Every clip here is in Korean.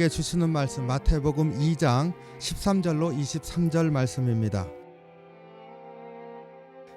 우리에게 주시는 말씀 마태복음 2장 13절로 23절 말씀입니다.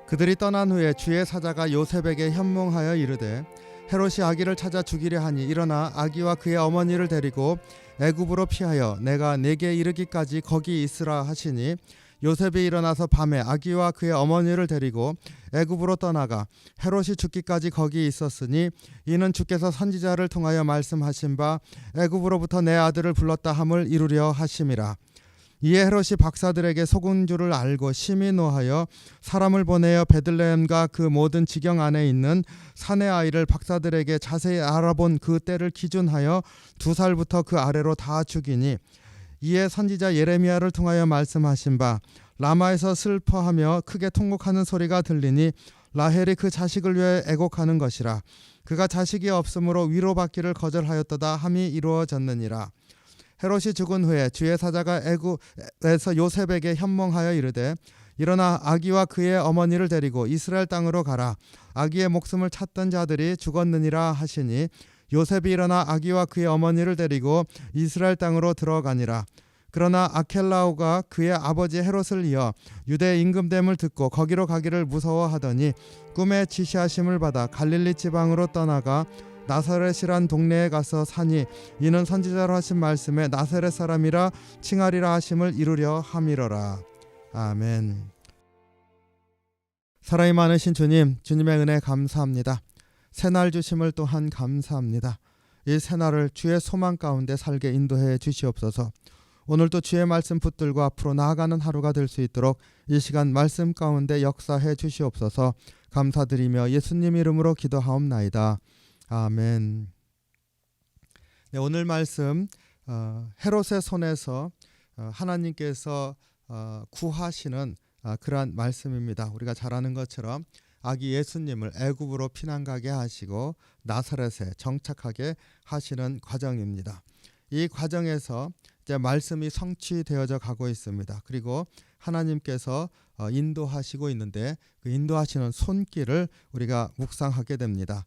그들이 떠난 후에 주의 사자가 요셉에게 현몽하여 이르되 헤롯이 아기를 찾아 죽이려 하니 일어나 아기와 그의 어머니를 데리고 애굽으로 피하여 내가 네게 이르기까지 거기 있으라 하시니 요셉이 일어나서 밤에 아기와 그의 어머니를 데리고 애굽으로 떠나가 헤롯이 죽기까지 거기 있었으니 이는 주께서 선지자를 통하여 말씀하신 바 애굽으로부터 내 아들을 불렀다 함을 이루려 하심이라. 이에 헤롯이 박사들에게 속은 줄을 알고 심히 노하여 사람을 보내어 베들레헴과 그 모든 지경 안에 있는 사내 아이를 박사들에게 자세히 알아본 그 때를 기준하여 2살부터 그 아래로 다 죽이니 이에 선지자 예레미야를 통하여 말씀하신 바 라마에서 슬퍼하며 크게 통곡하는 소리가 들리니 라헬이 그 자식을 위해 애곡하는 것이라. 그가 자식이 없으므로 위로받기를 거절하였도다 함이 이루어졌느니라. 헤롯이 죽은 후에 주의 사자가 애굽에서 요셉에게 현몽하여 이르되 일어나 아기와 그의 어머니를 데리고 이스라엘 땅으로 가라. 아기의 목숨을 찾던 자들이 죽었느니라 하시니 요셉이 일어나 아기와 그의 어머니를 데리고 이스라엘 땅으로 들어가니라. 그러나 아켈라오가 그의 아버지 헤롯을 이어 유대 임금됨을 듣고 거기로 가기를 무서워하더니 꿈에 지시하심을 받아 갈릴리 지방으로 떠나가 나사렛이란 동네에 가서 사니 이는 선지자로 하신 말씀에 나사렛 사람이라 칭하리라 하심을 이루려 함이로라. 아멘. 사랑이 많으신 주님, 주님의 은혜 감사합니다. 새날 주심을 또한 감사합니다. 이 새날을 주의 소망 가운데 살게 인도해 주시옵소서. 오늘도 주의 말씀 붙들고 앞으로 나아가는 하루가 될 수 있도록 이 시간 말씀 가운데 역사해 주시옵소서. 감사드리며 예수님 이름으로 기도하옵나이다. 아멘. 네, 오늘 말씀 헤롯의 손에서 하나님께서 구하시는 그러한 말씀입니다. 우리가 잘 아는 것처럼 아기 예수님을 애굽으로 피난 가게 하시고 나사렛에 정착하게 하시는 과정입니다. 이 과정에서 이제 말씀이 성취되어져 가고 있습니다. 그리고 하나님께서 인도하시고 있는데 그 인도하시는 손길을 우리가 묵상하게 됩니다.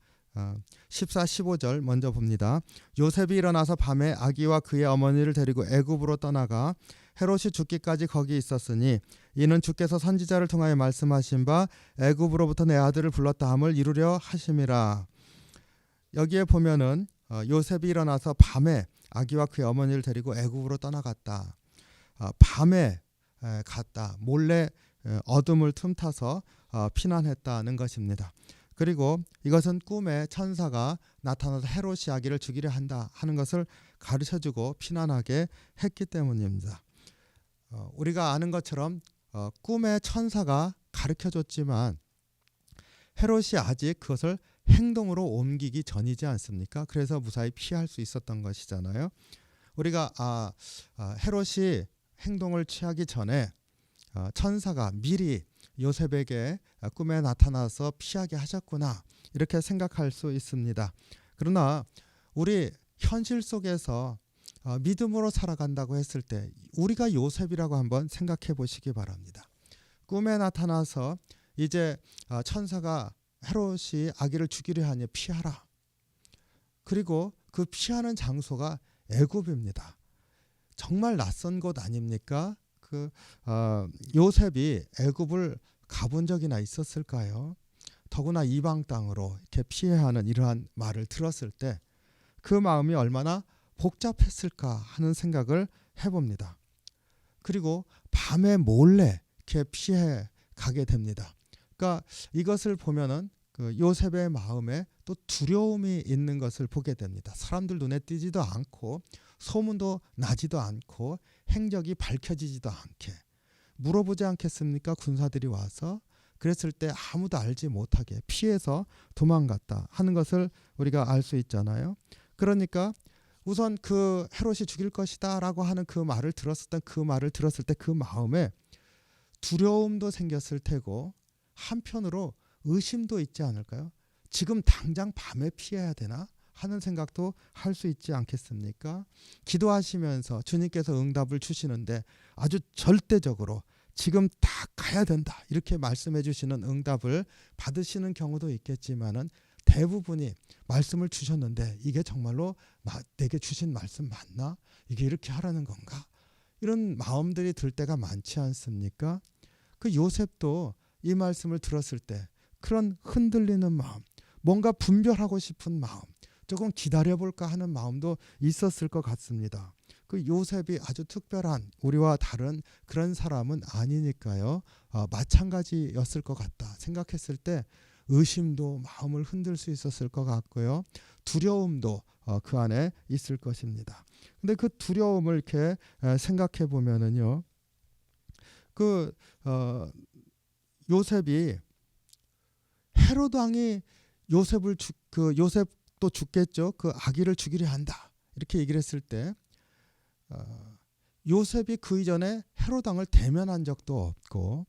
14, 15절 먼저 봅니다. 요셉이 일어나서 밤에 아기와 그의 어머니를 데리고 애굽으로 떠나가 헤롯이 죽기까지 거기 있었으니 이는 주께서 선지자를 통하여 말씀하신 바 애굽으로부터 내 아들을 불렀다 함을 이루려 하심이라. 여기에 보면은 요셉이 일어나서 밤에 아기와 그의 어머니를 데리고 애굽으로 떠나갔다. 밤에 갔다. 몰래 어둠을 틈타서 피난했다는 것입니다. 그리고 이것은 꿈에 천사가 나타나서 헤롯이 아기를 죽이려 한다 하는 것을 가르쳐주고 피난하게 했기 때문입니다. 우리가 아는 것처럼 꿈에 천사가 가르쳐줬지만 헤롯이 아직 그것을 행동으로 옮기기 전이지 않습니까? 그래서 무사히 피할 수 있었던 것이잖아요. 우리가 헤롯이 행동을 취하기 전에 천사가 미리 요셉에게 꿈에 나타나서 피하게 하셨구나 이렇게 생각할 수 있습니다. 그러나 우리 현실 속에서 믿음으로 살아간다고 했을 때 우리가 요셉이라고 한번 생각해 보시기 바랍니다. 꿈에 나타나서 이제 천사가 헤롯이 아기를 죽이려 하니 피하라. 그리고 그 피하는 장소가 애굽입니다. 정말 낯선 곳 아닙니까? 요셉이 애굽을 가본 적이나 있었을까요? 더구나 이방 땅으로 이렇게 피해야 하는 이러한 말을 들었을 때 그 마음이 얼마나 복잡했을까 하는 생각을 해봅니다. 그리고 밤에 몰래 이렇게 피해 가게 됩니다. 그러니까 이것을 보면은 그 요셉의 마음에 또 두려움이 있는 것을 보게 됩니다. 사람들 눈에 띄지도 않고 소문도 나지도 않고 행적이 밝혀지지도 않게 물어보지 않겠습니까? 군사들이 와서 그랬을 때 아무도 알지 못하게 피해서 도망갔다 하는 것을 우리가 알 수 있잖아요. 그러니까 우선 그 헤롯이 죽일 것이다 라고 하는 그 말을 들었을 때 그 마음에 두려움도 생겼을 테고 한편으로 의심도 있지 않을까요? 지금 당장 밤에 피해야 되나 하는 생각도 할 수 있지 않겠습니까? 기도하시면서 주님께서 응답을 주시는데 아주 절대적으로 지금 다 가야 된다 이렇게 말씀해 주시는 응답을 받으시는 경우도 있겠지만은 대부분이 말씀을 주셨는데 이게 정말로 내게 주신 말씀 맞나? 이게 이렇게 하라는 건가? 이런 마음들이 들 때가 많지 않습니까? 그 요셉도 이 말씀을 들었을 때 그런 흔들리는 마음, 뭔가 분별하고 싶은 마음, 조금 기다려볼까 하는 마음도 있었을 것 같습니다. 그 요셉이 아주 특별한 우리와 다른 그런 사람은 아니니까요. 마찬가지였을 것 같다 생각했을 때 의심도 마음을 흔들 수 있었을 것 같고요. 두려움도 그 안에 있을 것입니다. 근데 그 두려움을 이렇게 생각해 보면은요. 요셉이 헤롯 왕이 요셉도 죽겠죠. 그 아기를 죽이려 한다. 이렇게 얘기를 했을 때 요셉이 그 이전에 헤롯 왕을 대면한 적도 없고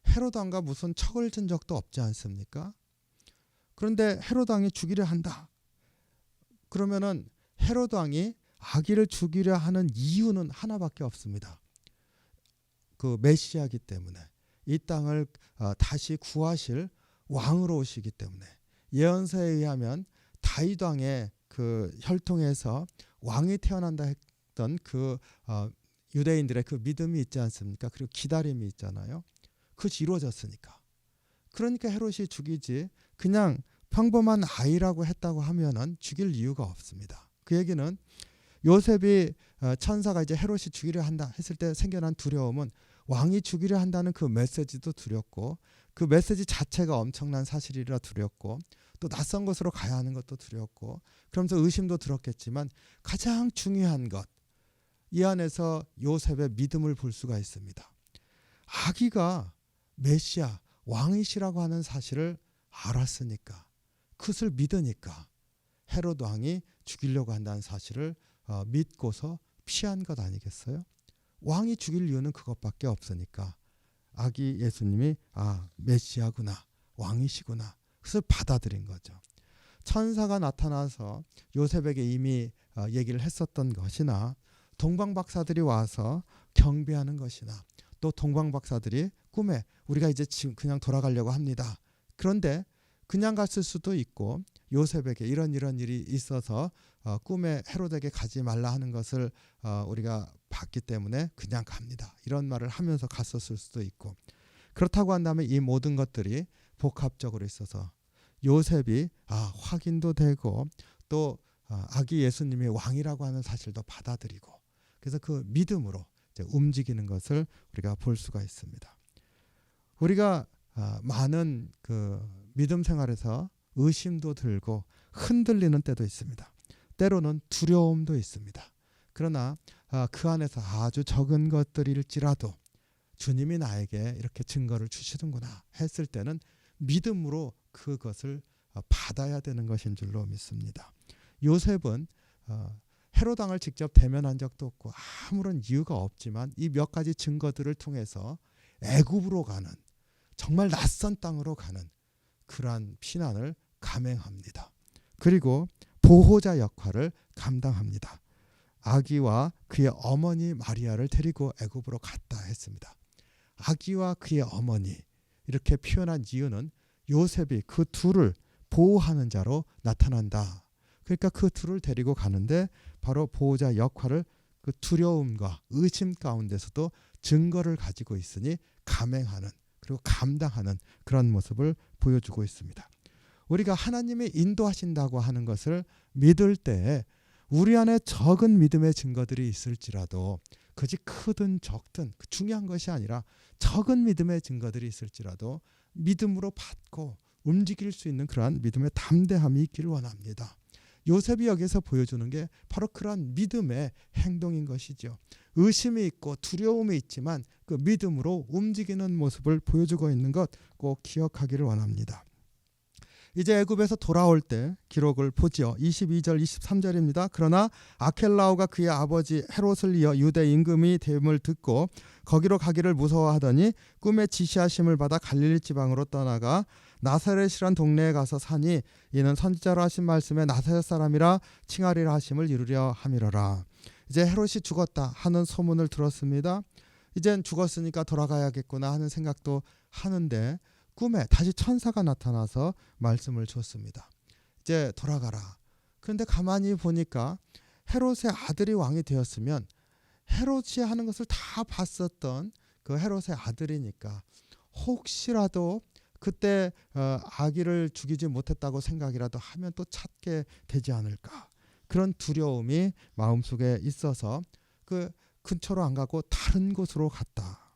헤롯 왕과 무슨 척을 진 적도 없지 않습니까? 그런데 헤롯 왕이 죽이려 한다. 그러면은 헤롯 왕이 아기를 죽이려 하는 이유는 하나밖에 없습니다. 그 메시아이기 때문에 이 땅을 다시 구하실 왕으로 오시기 때문에 예언서에 의하면 다윗 왕의 그 혈통에서 왕이 태어난다 했던 그 유대인들의 그 믿음이 있지 않습니까? 그리고 기다림이 있잖아요. 그것이 이루어졌으니까. 그러니까 헤롯이 죽이지 그냥 평범한 아이라고 했다고 하면은 죽일 이유가 없습니다. 그 얘기는 요셉이 천사가 이제 헤롯이 죽이려 한다 했을 때 생겨난 두려움은 왕이 죽이려 한다는 그 메시지도 두렵고 그 메시지 자체가 엄청난 사실이라 두렵고 또 낯선 곳으로 가야 하는 것도 두렵고 그러면서 의심도 들었겠지만 가장 중요한 것 이 안에서 요셉의 믿음을 볼 수가 있습니다. 아기가 메시아 왕이시라고 하는 사실을 알았으니까 그것을 믿으니까 헤롯 왕이 죽이려고 한다는 사실을 믿고서 피한 것 아니겠어요? 왕이 죽일 이유는 그것밖에 없으니까 아기 예수님이 메시아구나 왕이시구나 그것을 받아들인 거죠. 천사가 나타나서 요셉에게 이미 얘기를 했었던 것이나 동방박사들이 와서 경배하는 것이나 또 동방박사들이 꿈에 우리가 이제 지금 그냥 돌아가려고 합니다. 그런데 그냥 갔을 수도 있고 요셉에게 이런 일이 있어서 꿈에 헤롯에게 가지 말라 하는 것을 우리가 봤기 때문에 그냥 갑니다. 이런 말을 하면서 갔었을 수도 있고 그렇다고 한다면 이 모든 것들이 복합적으로 있어서 요셉이 확인도 되고 또 아기 예수님이 왕이라고 하는 사실도 받아들이고 그래서 그 믿음으로 이제 움직이는 것을 우리가 볼 수가 있습니다. 우리가 많은 그 믿음 생활에서 의심도 들고 흔들리는 때도 있습니다. 때로는 두려움도 있습니다. 그러나 그 안에서 아주 적은 것들일지라도 주님이 나에게 이렇게 증거를 주시는구나 했을 때는 믿음으로 그것을 받아야 되는 것인 줄로 믿습니다. 요셉은 헤롯 왕을 직접 대면한 적도 없고 아무런 이유가 없지만 이 몇 가지 증거들을 통해서 애굽으로 가는 정말 낯선 땅으로 가는 그러한 피난을 감행합니다. 그리고 보호자 역할을 감당합니다. 아기와 그의 어머니 마리아를 데리고 애굽으로 갔다 했습니다. 아기와 그의 어머니 이렇게 표현한 이유는 요셉이 그 둘을 보호하는 자로 나타난다. 그러니까 그 둘을 데리고 가는데 바로 보호자 역할을 그 두려움과 의심 가운데서도 증거를 가지고 있으니 감행하는 그리고 감당하는 그런 모습을 보여주고 있습니다. 우리가 하나님이 인도하신다고 하는 것을 믿을 때 우리 안에 적은 믿음의 증거들이 있을지라도 그것이 크든 적든 중요한 것이 아니라 적은 믿음의 증거들이 있을지라도 믿음으로 받고 움직일 수 있는 그러한 믿음의 담대함이 있기를 원합니다. 요셉이 여기서 보여주는 게 바로 그러한 믿음의 행동인 것이죠. 의심이 있고 두려움이 있지만 그 믿음으로 움직이는 모습을 보여주고 있는 것 꼭 기억하기를 원합니다. 이제 애굽에서 돌아올 때 기록을 보지요. 22절 23절입니다. 그러나 아켈라오가 그의 아버지 헤롯을 이어 유대 임금이 됨을 듣고 거기로 가기를 무서워하더니 꿈에 지시하심을 받아 갈릴리 지방으로 떠나가 나사렛이란 동네에 가서 사니 이는 선지자로 하신 말씀에 나사렛 사람이라 칭하리라 하심을 이루려 함이로라. 이제 헤롯이 죽었다 하는 소문을 들었습니다. 이젠 죽었으니까 돌아가야겠구나 하는 생각도 하는데 꿈에 다시 천사가 나타나서 말씀을 줬습니다. 이제 돌아가라. 그런데 가만히 보니까 헤롯의 아들이 왕이 되었으면 헤롯이 하는 것을 다 봤었던 그 헤롯의 아들이니까 혹시라도 그때 아기를 죽이지 못했다고 생각이라도 하면 또 찾게 되지 않을까. 그런 두려움이 마음속에 있어서 그 근처로 안 가고 다른 곳으로 갔다.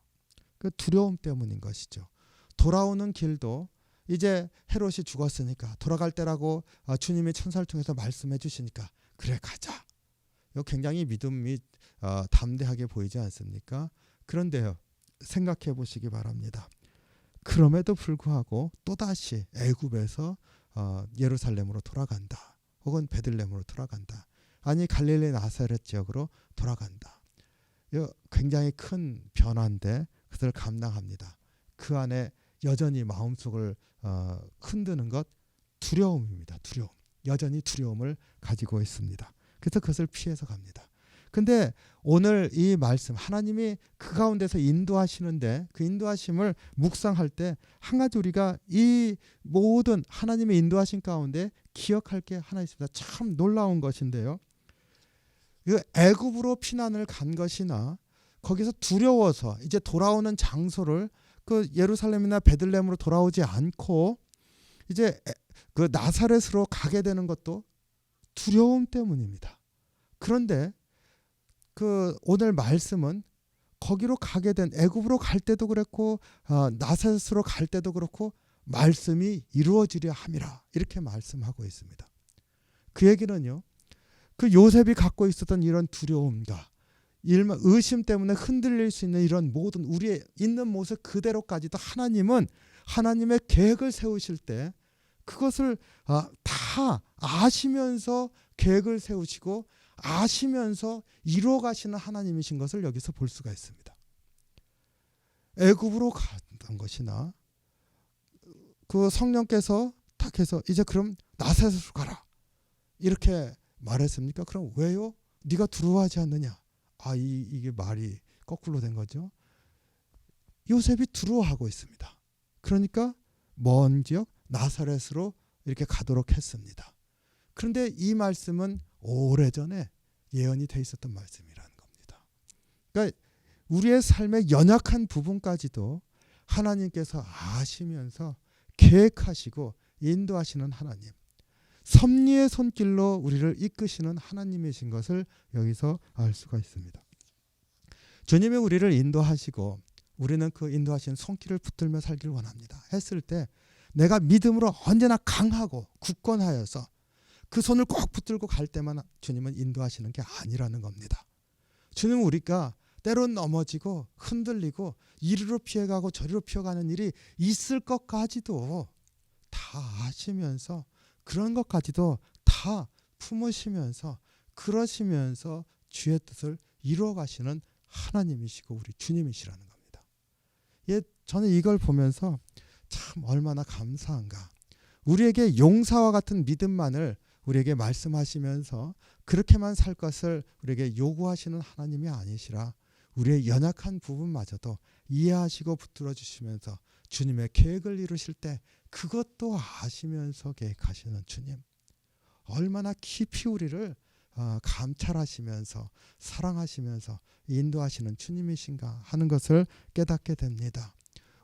그 두려움 때문인 것이죠. 돌아오는 길도 이제 헤롯이 죽었으니까 돌아갈 때라고 주님이 천사를 통해서 말씀해 주시니까 그래 가자. 이거 굉장히 믿음이 담대하게 보이지 않습니까? 그런데요, 생각해 보시기 바랍니다. 그럼에도 불구하고 또다시 애굽에서 예루살렘으로 돌아간다. 혹은 베들레헴으로 돌아간다. 아니 갈릴리 나사렛 지역으로 돌아간다. 이거 굉장히 큰 변화인데 그것을 감당합니다. 그 안에 여전히 마음속을 흔드는 것 두려움입니다. 두려움. 여전히 두려움을 가지고 있습니다. 그래서 그것을 피해서 갑니다. 근데 오늘 이 말씀 하나님이 그 가운데서 인도하시는데 그 인도하심을 묵상할 때 한 가지 우리가 이 모든 하나님의 인도하심 가운데 기억할 게 하나 있습니다. 참 놀라운 것인데요. 그 애굽으로 피난을 간 것이나 거기서 두려워서 이제 돌아오는 장소를 그 예루살렘이나 베들레헴으로 돌아오지 않고 이제 그 나사렛으로 가게 되는 것도 두려움 때문입니다. 그런데 그 오늘 말씀은 거기로 가게 된 애굽으로 갈 때도 그렇고 나사렛으로 갈 때도 그렇고 말씀이 이루어지려 함이라 이렇게 말씀하고 있습니다. 그 얘기는요. 그 요셉이 갖고 있었던 이런 두려움과 의심 때문에 흔들릴 수 있는 이런 모든 우리의 있는 모습 그대로까지도 하나님은 하나님의 계획을 세우실 때 그것을 다 아시면서 계획을 세우시고 아시면서 이루어 가시는 하나님이신 것을 여기서 볼 수가 있습니다. 애굽으로 갔던 것이나 그 성령께서 딱 해서 이제 그럼 나사렛으로 가라 이렇게 말했습니까? 그럼 왜요? 네가 두려워하지 않느냐? 이게 말이 거꾸로 된 거죠. 요셉이 두려워하고 있습니다. 그러니까 먼 지역 나사렛으로 이렇게 가도록 했습니다. 그런데 이 말씀은 오래전에 예언이 돼 있었던 말씀이라는 겁니다. 그러니까 우리의 삶의 연약한 부분까지도 하나님께서 아시면서 계획하시고 인도하시는 하나님, 섭리의 손길로 우리를 이끄시는 하나님이신 것을 여기서 알 수가 있습니다. 주님이 우리를 인도하시고 우리는 그 인도하신 손길을 붙들며 살기를 원합니다. 했을 때 내가 믿음으로 언제나 강하고 굳건하여서 그 손을 꼭 붙들고 갈 때만 주님은 인도하시는 게 아니라는 겁니다. 주님은 우리가 때론 넘어지고 흔들리고 이리로 피해가고 저리로 피어가는 일이 있을 것까지도 다 아시면서 그런 것까지도 다 품으시면서 그러시면서 주의 뜻을 이루어 가시는 하나님이시고 우리 주님이시라는 겁니다. 저는 이걸 보면서 참 얼마나 감사한가. 우리에게 용사와 같은 믿음만을 우리에게 말씀하시면서 그렇게만 살 것을 우리에게 요구하시는 하나님이 아니시라 우리의 연약한 부분마저도 이해하시고 붙들어 주시면서 주님의 계획을 이루실 때 그것도 아시면서 계획하시는 주님, 얼마나 깊이 우리를 감찰하시면서 사랑하시면서 인도하시는 주님이신가 하는 것을 깨닫게 됩니다.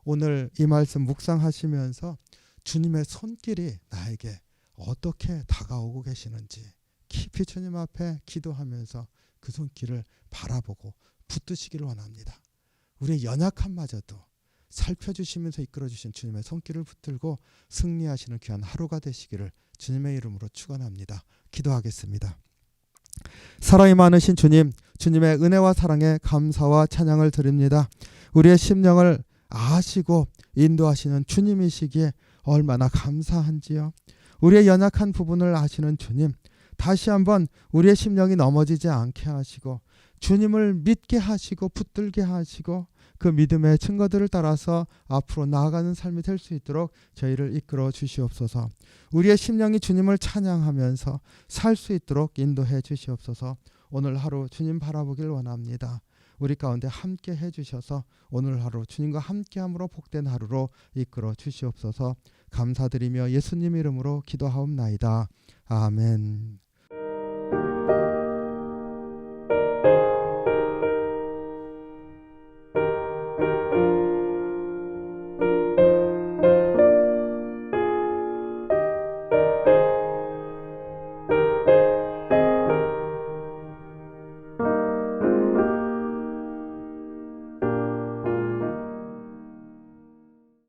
오늘 이 말씀 묵상하시면서 주님의 손길이 나에게 어떻게 다가오고 계시는지 깊이 주님 앞에 기도하면서 그 손길을 바라보고 붙드시기를 원합니다. 우리의 연약함마저도 살펴주시면서 이끌어주신 주님의 손길을 붙들고 승리하시는 귀한 하루가 되시기를 주님의 이름으로 축원합니다. 기도하겠습니다. 사랑이 많으신 주님, 주님의 은혜와 사랑에 감사와 찬양을 드립니다. 우리의 심령을 아시고 인도하시는 주님이시기에 얼마나 감사한지요. 우리의 연약한 부분을 아시는 주님, 다시 한번 우리의 심령이 넘어지지 않게 하시고 주님을 믿게 하시고 붙들게 하시고 그 믿음의 증거들을 따라서 앞으로 나아가는 삶이 될 수 있도록 저희를 이끌어 주시옵소서. 우리의 심령이 주님을 찬양하면서 살 수 있도록 인도해 주시옵소서. 오늘 하루 주님 바라보길 원합니다. 우리 가운데 함께 해주셔서 오늘 하루 주님과 함께함으로 복된 하루로 이끌어 주시옵소서. 감사드리며 예수님 이름으로 기도하옵나이다. 아멘.